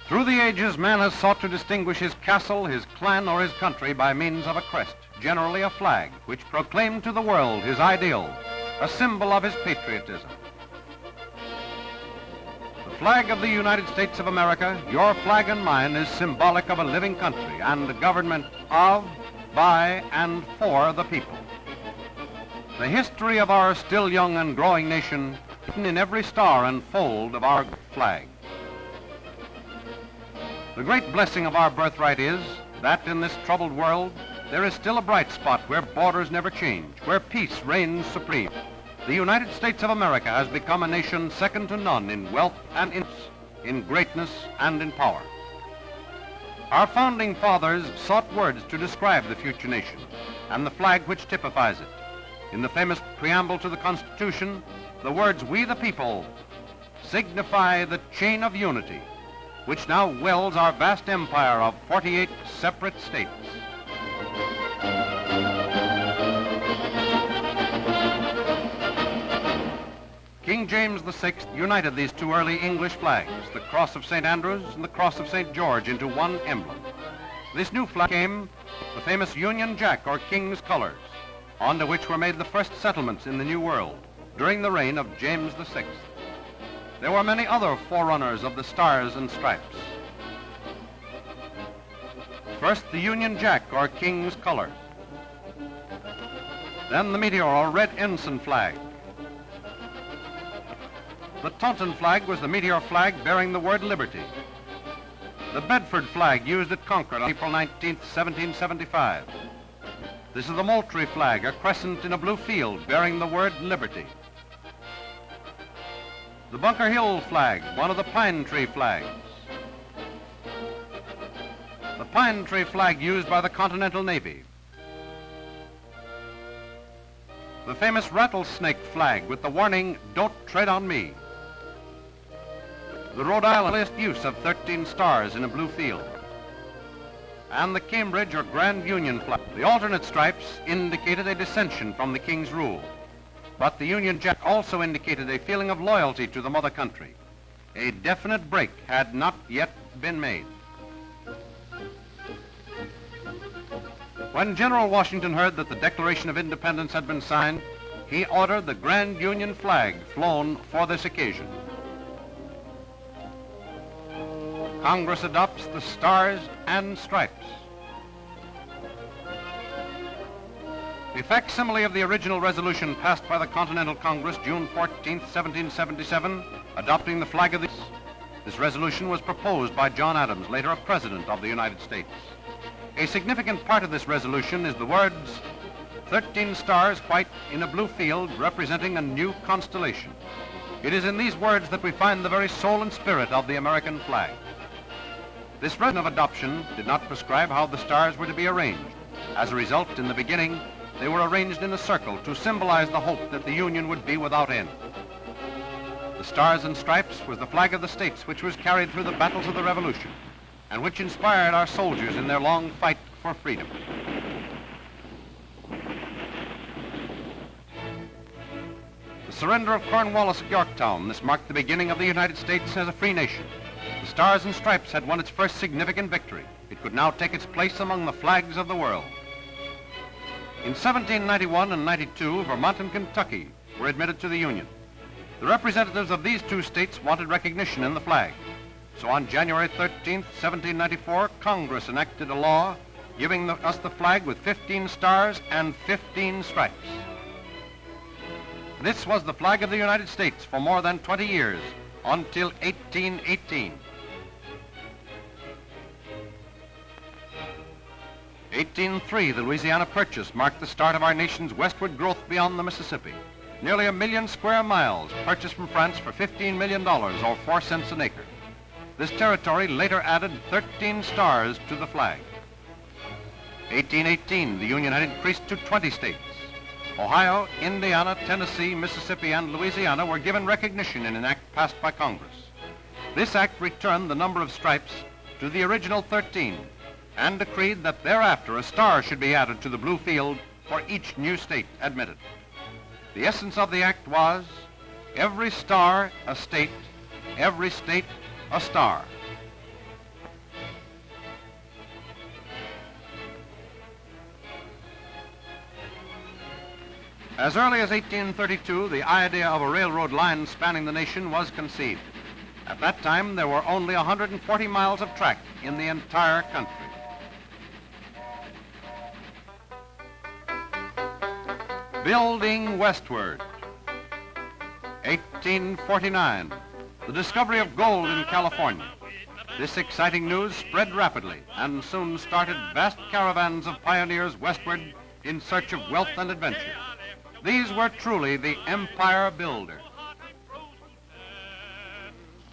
Through the ages, man has sought to distinguish his castle, his clan, or his country by means of a crest, generally a flag, which proclaimed to the world his ideal, a symbol of his patriotism. The flag of the United States of America, your flag and mine, is symbolic of a living country and a government of, by, and for the people. The history of our still young and growing nation written in every star and fold of our flag. The great blessing of our birthright is that in this troubled world, there is still a bright spot where borders never change, where peace reigns supreme. The United States of America has become a nation second to none in wealth and in greatness and in power. Our founding fathers sought words to describe the future nation and the flag which typifies it. In the famous preamble to the Constitution, the words, "We the people," signify the chain of unity which now welds our vast empire of 48 separate states. King James VI united these two early English flags, the Cross of St. Andrews and the Cross of St. George, into one emblem. This new flag became the famous Union Jack, or King's colors, onto which were made the first settlements in the New World during the reign of James VI. There were many other forerunners of the Stars and Stripes. First, the Union Jack, or King's color. Then the Meteor, or Red Ensign flag. The Taunton flag was the Meteor flag bearing the word liberty. The Bedford flag used at Concord on April 19, 1775. This is the Moultrie flag, a crescent in a blue field bearing the word liberty. The Bunker Hill flag, one of the Pine Tree flags. The Pine Tree flag used by the Continental Navy. The famous Rattlesnake flag with the warning, "Don't tread on me." The Rhode Island use of 13 stars in a blue field. And the Cambridge or Grand Union flag. The alternate stripes indicated a dissension from the King's rule. But the Union Jack also indicated a feeling of loyalty to the mother country. A definite break had not yet been made. When General Washington heard that the Declaration of Independence had been signed, he ordered the Grand Union flag flown for this occasion. Congress adopts the Stars and Stripes. The facsimile of the original resolution passed by the Continental Congress June 14, 1777, adopting the flag of this resolution was proposed by John Adams, later a President of the United States. A significant part of this resolution is the words, 13 stars white in a blue field representing a new constellation. It is in these words that we find the very soul and spirit of the American flag. This resolution of adoption did not prescribe how the stars were to be arranged. As a result, in the beginning, they were arranged in a circle to symbolize the hope that the Union would be without end. The Stars and Stripes was the flag of the states which was carried through the battles of the Revolution and which inspired our soldiers in their long fight for freedom. The surrender of Cornwallis at Yorktown, this marked the beginning of the United States as a free nation. The Stars and Stripes had won its first significant victory. It could now take its place among the flags of the world. In 1791 and 92, Vermont and Kentucky were admitted to the Union. The representatives of these two states wanted recognition in the flag. So on January 13, 1794, Congress enacted a law giving us the flag with 15 stars and 15 stripes. This was the flag of the United States for more than 20 years, until 1818. 1803, the Louisiana Purchase marked the start of our nation's westward growth beyond the Mississippi. Nearly 1 million square miles purchased from France for $15 million, or 4 cents an acre. This territory later added 13 stars to the flag. 1818, the Union had increased to 20 states. Ohio, Indiana, Tennessee, Mississippi, and Louisiana were given recognition in an act passed by Congress. This act returned the number of stripes to the original 13 and decreed that thereafter a star should be added to the blue field for each new state admitted. The essence of the act was every star a state, every state a star. As early as 1832, the idea of a railroad line spanning the nation was conceived. At that time, there were only 140 miles of track in the entire country. Building westward. 1849, the discovery of gold in California. This exciting news spread rapidly and soon started vast caravans of pioneers westward in search of wealth and adventure. These were truly the empire builders.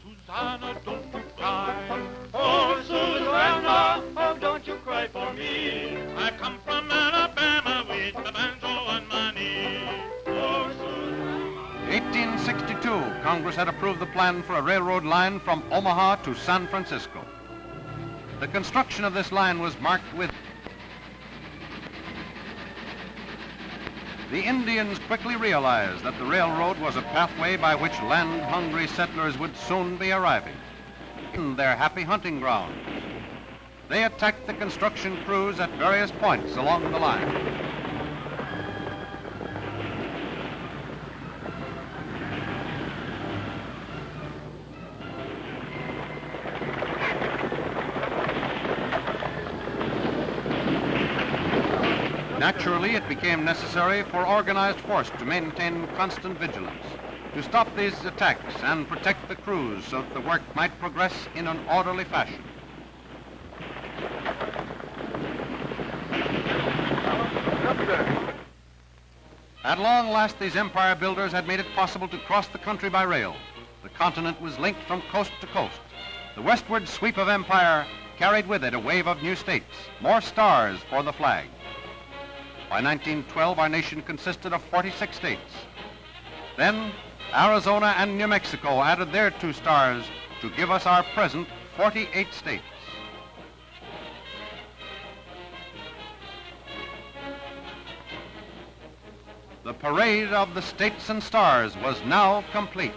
Susanna, don't you cry. Oh, Susanna, oh, don't you cry for me. I come from Alabama with the banjo on my knee. Oh, Susanna. 1862, Congress had approved the plan for a railroad line from Omaha to San Francisco. The construction of this line was marked with. The Indians quickly realized that the railroad was a pathway by which land-hungry settlers would soon be arriving in their happy hunting grounds. They attacked the construction crews at various points along the line. Naturally, it became necessary for organized force to maintain constant vigilance, to stop these attacks and protect the crews so that the work might progress in an orderly fashion. At long last, these empire builders had made it possible to cross the country by rail. The continent was linked from coast to coast. The westward sweep of empire carried with it a wave of new states, more stars for the flag. By 1912, our nation consisted of 46 states. Then, Arizona and New Mexico added their 2 stars to give us our present 48 states. The parade of the states and stars was now complete.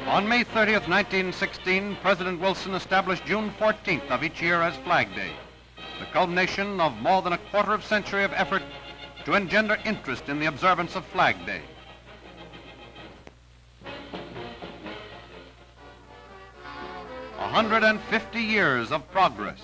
On May 30th, 1916, President Wilson established June 14th of each year as Flag Day, the culmination of more than a quarter of century of effort to engender interest in the observance of Flag Day. A 150 years of progress.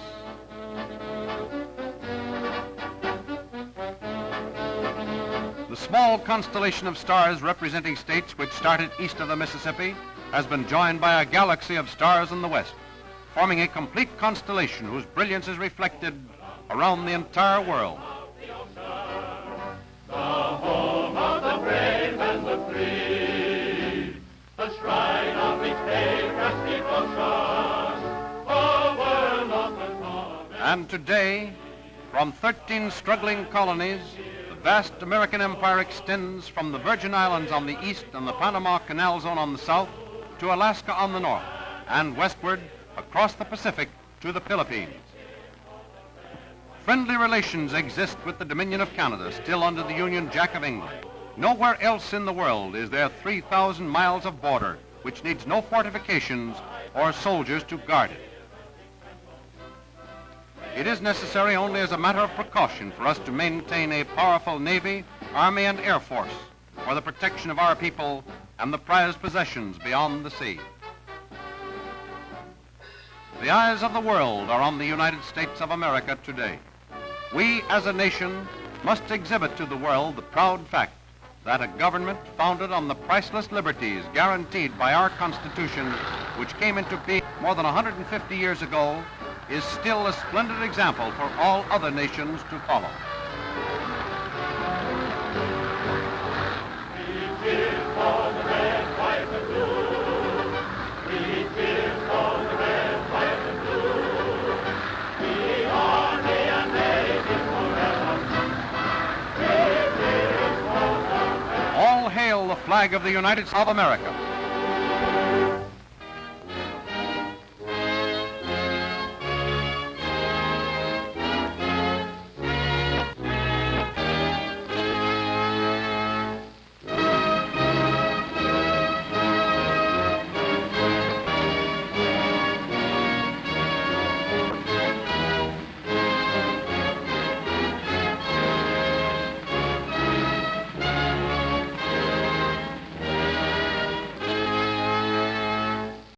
The small constellation of stars representing states which started east of the Mississippi has been joined by a galaxy of stars in the west, forming a complete constellation whose brilliance is reflected around the entire world. The home of the brave and the free, the shrine of each brave people's stars, a world of the common. And today, from 13 struggling colonies, the vast American empire extends from the Virgin Islands on the east and the Panama Canal Zone on the south to Alaska on the north, and westward across the Pacific to the Philippines. Friendly relations exist with the Dominion of Canada, still under the Union Jack of England. Nowhere else in the world is there 3,000 miles of border which needs no fortifications or soldiers to guard it. It is necessary only as a matter of precaution for us to maintain a powerful Navy, Army, and Air Force for the protection of our people and the prized possessions beyond the sea. The eyes of the world are on the United States of America today. We, as a nation, must exhibit to the world the proud fact that a government founded on the priceless liberties guaranteed by our Constitution, which came into being more than 150 years ago, is still a splendid example for all other nations to follow. All hail the flag of the United States of America.